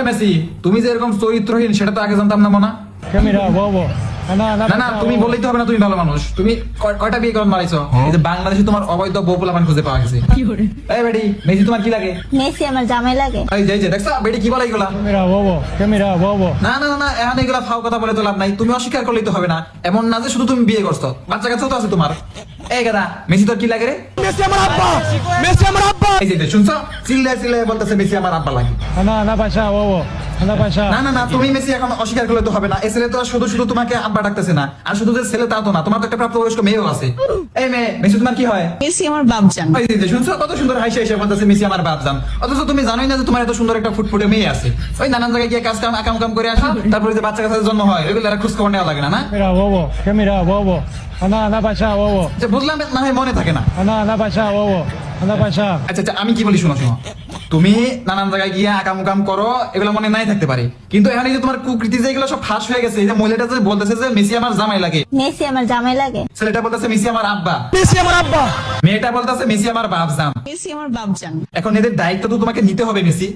এই মেসি, তুমি যে এরকম চরিত্রহীন সেটা তো আগে জানতাম না মনে। না না তুমি বললেই তো হবে না তুমি ভালো মানুষ। তুমি কয়টা বিয়ে করন মারাইছো? এই যে বাংলাদেশে তোমার অবৈধ বউ পোলাপান খুঁজে পাওয়া গেছে। এই বেডি, মেসি তোমার কি লাগে? মেসি আমার জামাই লাগে। এই যে দেখছো বেডি কি বলে এগুলা? না না না এখন এগুলা ফাও কথা বলে তো লাভ নাই। তুমি অস্বীকার করলেই তো হবে না। এমন না যে শুধু তুমি বিয়ে করছো, বাচ্চা কাচ্চাও তো আছে তোমার। এই গাদা, মেসি তোর কি লাগে রে? মেসি আমার আব্বা, মেসি আমার আব্বা। এই যে শুনছো, চিল্লায় বলতেছে মেসি আমার আব্বা লাগে। না না না তুমি মেসি এখন অস্বীকার করলে তো হবে না। এই ছেলে তো শুধু তোমাকে আব্বা ডাকতেছে না, আর শুধু যে ছেলে তা তো না, তোমার তো একটা প্রাপ্তবয়স্ক মেয়েও আছে। এই মেয়ে, মেসি তোমার কি হয়? মেসি আমার বাপজান। এই যে শুনছো কত সুন্দর হাসি হাসি বলতেছে মেসি আমার বাপজান। অথচ তুমি জানোই না যে তোমার এত সুন্দর একটা ফুটফুটে মেয়ে আছে। ওই নানান জায়গায় গিয়ে কাজ কাম করে আসো, তারপরে যে বাচ্চা কাচ্চার জন্য হয় এগুলো খোঁজ খবর নেওয়া লাগে না। না যে বুঝলাম না হয় মনে থাকে না। আচ্ছা আমি কি বলি শোনো, তুমি নানান জায়গায় গিয়ে আকাম করো, এগুলো মনে নাই থাকতে পারে, কিন্তু এখন এই যে তোমার কুকৃতি যে এগুলো সব ফাঁস হয়ে গেছে। এই যে মহিলাটা যে বলতেছে যে মেসি আমার জামাই লাগে, মেসি আমার জামাই লাগে। ছেলেটা বলতেছে মেসি আমার আব্বা, মেসি আমার আব্বা। মেয়েটা বলতেছে মেসি আমার বাপজান। মেসি আমার বাপজান। এখন এদের দায়িত্ব তো তোমাকে নিতে হবে মেসি।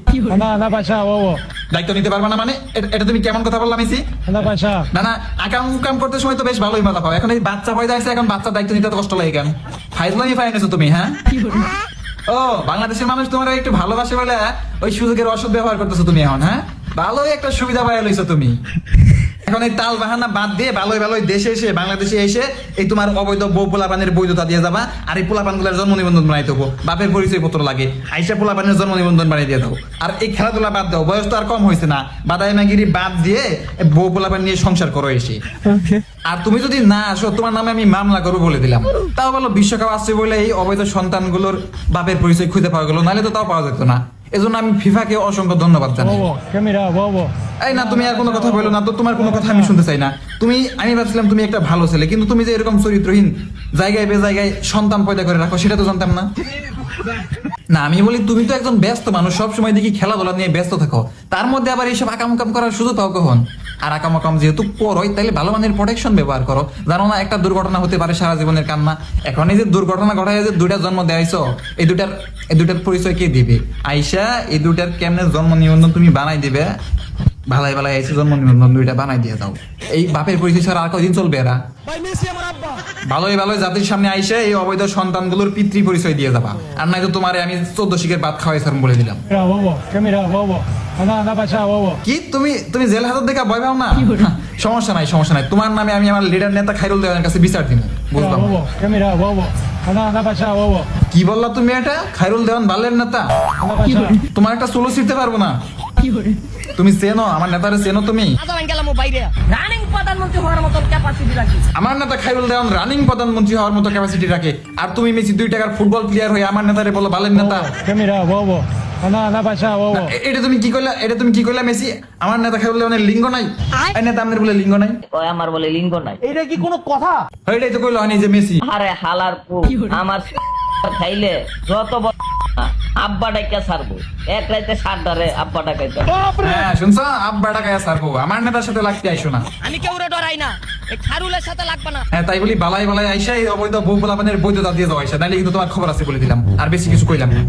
দায়িত্ব নিতে পারবা না মানে এটা তুমি কেমন কথা বললা মেসি? না না আকাম করতে সময় তো বেশ ভালোই মজা পাও। এখন এই বাচ্চা পয়দা আছে, এখন বাচ্চার দায়িত্ব নিতে তো কষ্ট লাগে কেন? ফাইজলামি ফাইনেছো তুমি। হ্যাঁ ও বাংলাদেশের মানুষ তোমার একটু ভালোবাসে বলে ওই সুযোগের অসৎ ব্যবহার করতেছো তুমি এখন। হ্যাঁ ভালোই একটা সুবিধা পাই লইছো তুমি। এখন এই তাল বাহানা বাদ দিয়ে ভালোই দেশে এসে বাংলাদেশে এসে এই তোমার অবৈধ বউ পোলাপানের বৈধতা দিয়ে যাবা, আর এই পোলাপান গুলার জন্ম নিবন্ধন বানাই দেবো, বাপের পরিচয় পত্র লাগে, আইসা পোলাপানের জন্ম নিবন্ধন বানিয়ে দিয়ে দাও। আর এই খেলাধুলা বাদ দাও, বয়স তো আর কম হয়েছে না, বাদাই মাগিরি বাদ দিয়ে বউ পোলাপান নিয়ে সংসার করো এসে। আর তুমি যদি না আসো তোমার নামে আমি মামলা করবো বলে দিলাম। তাও বলো বিশ্বকাপ আসছে বলে এই অবৈধ সন্তানগুলোর বাপের পরিচয় খুঁজে পাওয়া গেল, নাহলে তো তাও পাওয়া যেত না। এজন্য আমি ফিফাকে অসংখ্য ধন্যবাদ জানাই। এই না তুমি আর কোনো কথা বলো না তো, তোমার কোনো কথা আমি শুনতে চাই না। আমি ভাবছিলাম তুমি একটা ভালো ছেলে, কিন্তু তুমি যে এরকম চরিত্রহীন জায়গায় জায়গায় সন্তান পয়দা করে রাখো সেটা তো জানতাম না। না আমি বলি তুমি তো একজন ব্যস্ত মানুষ, সবসময় দেখি খেলাধুলা নিয়ে ব্যস্ত থাকো, তার মধ্যে আবার এইসব আকাম করার সুযোগ পাও কখন? আর আকাম যেহেতু করোই তাহলে ভালো মানের প্রোটেকশন ব্যবহার করো। জানো না একটা দুর্ঘটনা হতে পারে সারা জীবনের কান্না। এখন এই যে দুর্ঘটনা ঘটায় যে দুইটা জন্ম দেয়াইছো, এই দুটার পরিচয় কে দিবে? আইসা এই দুটার কেমনে জন্ম নিবন্ধন তুমি বানাই দিবে? ভালাই আইসা জন্ম নিবন্ধন দুইটা বানাই দিয়ে দাও। এই বাপের পরিচয় ছাড়া আর কদিন চলবে এরা? ভালোই জাতির সামনে আইসা এই অবৈধ সন্তানগুলোর পিতৃ পরিচয় দিয়ে যাবা, আর নাই তো তোমার আমি 14 শিখের ভাত খাওয়াই সার বলে দিলাম। কি তুমি জেল হাজত দেখা ভয় পাও না? সমস্যা নাই তোমার নামে আমি আমার লিডার নেতা খাইরুল দেওয়ার কাছে বিচার দিব। বুঝলাম কি বললা তুমি? এটা খাইরুল দেওয়ান বালের নেতা? তোমার একটা চুলো ছিঁড়তে পারবো না। তুমি চেনো আমার নেতারে? চেনো তুমি? আমার নেতা খাইরুল দেওয়ান রানিং প্রধানমন্ত্রী হওয়ার মতো ক্যাপাসিটি রাখে, আর তুমি মেসি 2 টাকার ফুটবল প্লেয়ার হয়ে আমার নেতারে বলো বালের নেতা? এটা তুমি কি কইলা মেসি? আমার নেতা খাইরুল দেওয়ানের লিঙ্গ নাই? এই নেতা আমাদের বলে লিঙ্গ নাই? আমার বলে লিঙ্গ নাই। এটা কি কোনো কথা? এইটাই তো কইলো হানি যে মেসি। আরে হালার পু আমার খাইলে যত আব্বা ডাইকা ছাড়বো, এক রাইতে 7 ডারে আব্বা ডাকাইতে। হ্যাঁ শুনছো, আব্বা ডাকাইয়া ছাড়বো, আমার নেতার সাথে লাগতে আইসো না। আমি কেউরে ডরাই না, এই খারুলের সাথে লাগবে না। হ্যাঁ তাই বলি বালাই আইসা এই অবৈধ বউ পোলাপানের বৈধতা দিয়ে যাও আইসা, নাইলে কিন্তু তোমার খবর আছে বলে দিলাম। আর বেশি কিছু কইলাম না।